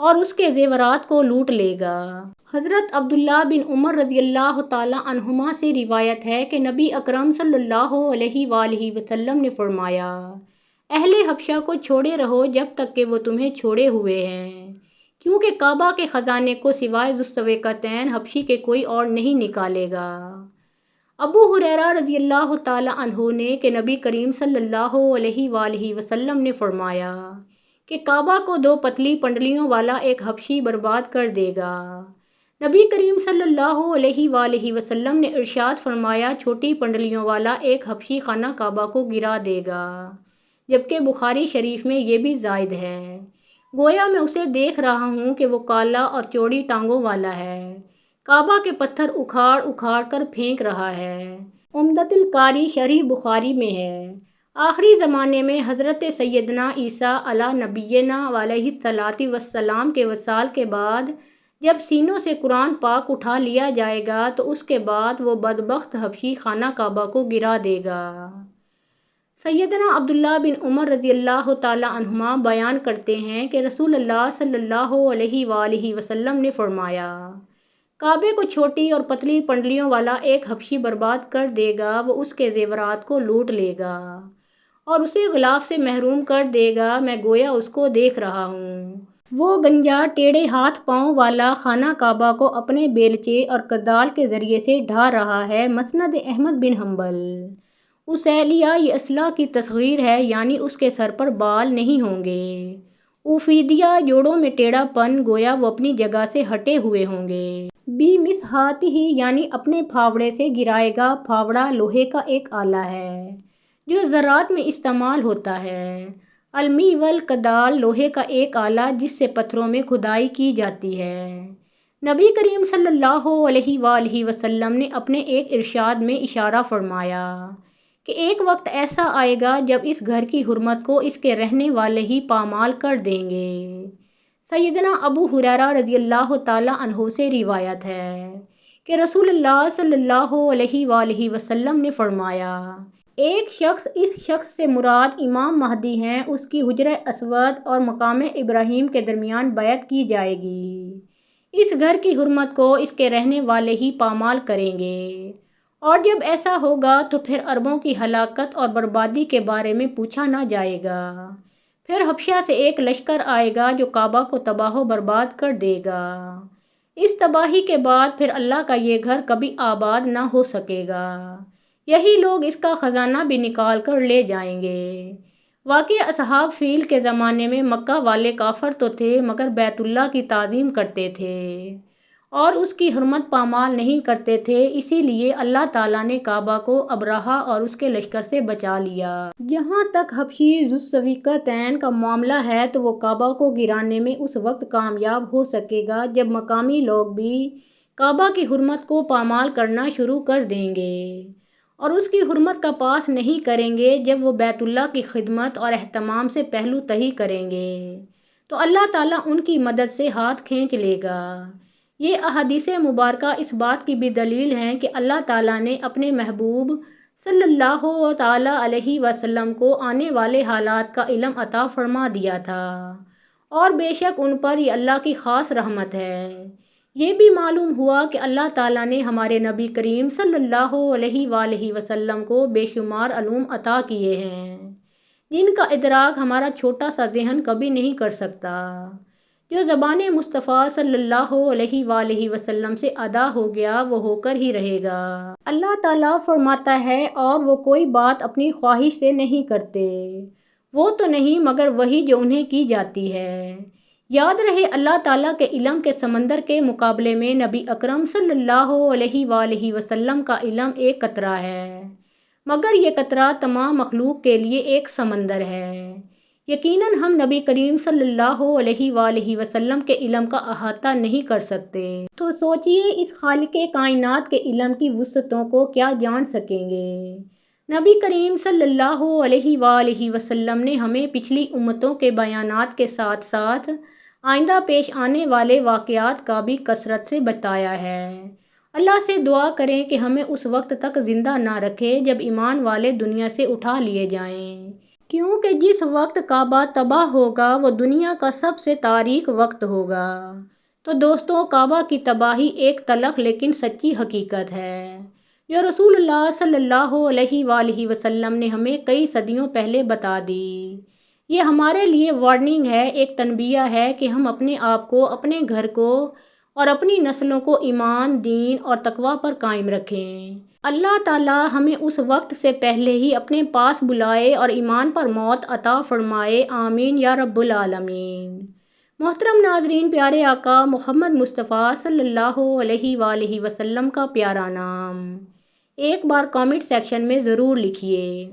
اور اس کے زیورات کو لوٹ لے گا۔ حضرت عبداللہ بن عمر رضی اللہ تعالیٰ عنہما سے روایت ہے کہ نبی اکرم صلی اللہ علیہ وآلہ وسلم نے فرمایا، اہل حبشہ کو چھوڑے رہو جب تک کہ وہ تمہیں چھوڑے ہوئے ہیں، کیونکہ کعبہ کے خزانے کو سوائے ذو السویقتین حبشی کے کوئی اور نہیں نکالے گا۔ ابو ہریرہ رضی اللہ تعالیٰ عنہ نے کہ نبی کریم صلی اللہ علیہ وآلہ وسلم نے فرمایا کہ کعبہ کو 2 پتلی پنڈلیوں والا ایک حبشی برباد کر دے گا۔ نبی کریم صلی اللہ علیہ وآلہ وسلم نے ارشاد فرمایا، چھوٹی پنڈلیوں والا ایک حبشی خانہ کعبہ کو گرا دے گا، جبکہ بخاری شریف میں یہ بھی زائد ہے، گویا میں اسے دیکھ رہا ہوں کہ وہ کالا اور چوڑی ٹانگوں والا ہے، کعبہ کے پتھر اکھاڑ اکھاڑ کر پھینک رہا ہے۔ عمدۃ القاری شرح بخاری میں ہے، آخری زمانے میں حضرت سیدنا عیسیٰ علی نبینا علیہ الصلاۃ والسلام کے وصال کے بعد جب سینوں سے قرآن پاک اٹھا لیا جائے گا تو اس کے بعد وہ بدبخت حبشی خانہ کعبہ کو گرا دے گا۔ سیدنا عبداللہ بن عمر رضی اللہ تعالیٰ عنہما بیان کرتے ہیں کہ رسول اللہ صلی اللہ علیہ وآلہ وسلم نے فرمایا، کعبے کو چھوٹی اور پتلی پنڈلیوں والا ایک حبشی برباد کر دے گا، وہ اس کے زیورات کو لوٹ لے گا اور اسے غلاف سے محروم کر دے گا، میں گویا اس کو دیکھ رہا ہوں۔ وہ گنجا ٹیڑھے ہاتھ پاؤں والا خانہ کعبہ کو اپنے بیلچے اور کدال کے ذریعے سے ڈھا رہا ہے۔ مسند احمد بن حنبل۔ اسیلیہ یہ اصلہ کی تصغیر ہے، یعنی اس کے سر پر بال نہیں ہوں گے۔ اوفیدیہ جوڑوں میں ٹیڑھا پن، گویا وہ اپنی جگہ سے ہٹے ہوئے ہوں گے۔ بی مسحاتہ یعنی اپنے پھاوڑے سے گرائے گا۔ پھاوڑا لوہے کا ایک آلہ ہے جو زراعت میں استعمال ہوتا ہے۔ المیول کدال لوہے کا ایک آلہ جس سے پتھروں میں کھدائی کی جاتی ہے۔ نبی کریم صلی اللہ علیہ وآلہ وسلم نے اپنے ایک ارشاد میں اشارہ فرمایا کہ ایک وقت ایسا آئے گا جب اس گھر کی حرمت کو اس کے رہنے والے ہی پامال کر دیں گے۔ سیدنا ابو ہریرہ رضی اللہ تعالیٰ عنہ سے روایت ہے کہ رسول اللہ صلی اللہ علیہ وآلہ وسلم نے فرمایا، ایک شخص، اس شخص سے مراد امام مہدی ہیں، اس کی حجرہ اسود اور مقام ابراہیم کے درمیان بیعت کی جائے گی، اس گھر کی حرمت کو اس کے رہنے والے ہی پامال کریں گے، اور جب ایسا ہوگا تو پھر عربوں کی ہلاکت اور بربادی کے بارے میں پوچھا نہ جائے گا، پھر حبشہ سے ایک لشکر آئے گا جو کعبہ کو تباہ و برباد کر دے گا، اس تباہی کے بعد پھر اللہ کا یہ گھر کبھی آباد نہ ہو سکے گا، یہی لوگ اس کا خزانہ بھی نکال کر لے جائیں گے۔ واقعہ اصحاب فیل کے زمانے میں مکہ والے کافر تو تھے مگر بیت اللہ کی تعظیم کرتے تھے اور اس کی حرمت پامال نہیں کرتے تھے، اسی لیے اللہ تعالیٰ نے کعبہ کو ابرہہ اور اس کے لشکر سے بچا لیا۔ جہاں تک حبشی ذو السویقتین کا معاملہ ہے تو وہ کعبہ کو گرانے میں اس وقت کامیاب ہو سکے گا جب مقامی لوگ بھی کعبہ کی حرمت کو پامال کرنا شروع کر دیں گے اور اس کی حرمت کا پاس نہیں کریں گے۔ جب وہ بیت اللہ کی خدمت اور اہتمام سے پہلو تہی کریں گے تو اللہ تعالیٰ ان کی مدد سے ہاتھ کھینچ لے گا۔ یہ احادیث مبارکہ اس بات کی بھی دلیل ہیں کہ اللہ تعالیٰ نے اپنے محبوب صلی اللہ تعالیٰ علیہ وسلم کو آنے والے حالات کا علم عطا فرما دیا تھا، اور بے شک ان پر یہ اللہ کی خاص رحمت ہے۔ یہ بھی معلوم ہوا کہ اللہ تعالیٰ نے ہمارے نبی کریم صلی اللہ علیہ وآلہ وسلم کو بے شمار علوم عطا کیے ہیں جن کا ادراک ہمارا چھوٹا سا ذہن کبھی نہیں کر سکتا۔ جو زبان مصطفیٰ صلی اللہ علیہ وآلہ وسلم سے ادا ہو گیا وہ ہو کر ہی رہے گا۔ اللہ تعالیٰ فرماتا ہے، اور وہ کوئی بات اپنی خواہش سے نہیں کرتے، وہ تو نہیں مگر وہی جو انہیں کی جاتی ہے۔ یاد رہے اللہ تعالیٰ کے علم کے سمندر کے مقابلے میں نبی اکرم صلی اللہ علیہ وآلہ وسلم کا علم ایک قطرہ ہے، مگر یہ قطرہ تمام مخلوق کے لیے ایک سمندر ہے۔ یقیناً ہم نبی کریم صلی اللہ علیہ وآلہ وسلم کے علم کا احاطہ نہیں کر سکتے، تو سوچئے اس خالق کائنات کے علم کی وسعتوں کو کیا جان سکیں گے۔ نبی کریم صلی اللہ علیہ وآلہ وسلم نے ہمیں پچھلی امتوں کے بیانات کے ساتھ ساتھ آئندہ پیش آنے والے واقعات کا بھی کثرت سے بتایا ہے۔ اللہ سے دعا کریں کہ ہمیں اس وقت تک زندہ نہ رکھے جب ایمان والے دنیا سے اٹھا لیے جائیں۔ کیونکہ جس وقت کعبہ تباہ ہوگا وہ دنیا کا سب سے تاریک وقت ہوگا۔ تو دوستوں، کعبہ کی تباہی ایک تلخ لیکن سچی حقیقت ہے جو رسول اللہ صلی اللہ علیہ وآلہ وسلم نے ہمیں کئی صدیوں پہلے بتا دی۔ یہ ہمارے لیے وارننگ ہے، ایک تنبیہ ہے کہ ہم اپنے آپ کو، اپنے گھر کو اور اپنی نسلوں کو ایمان، دین اور تقوی پر قائم رکھیں۔ اللہ تعالیٰ ہمیں اس وقت سے پہلے ہی اپنے پاس بلائے اور ایمان پر موت عطا فرمائے، آمین یا رب العالمین۔ محترم ناظرین، پیارے آقا محمد مصطفیٰ صلی اللہ علیہ وآلہ وسلم کا پیارا نام ایک بار کامنٹ سیکشن میں ضرور لکھیے۔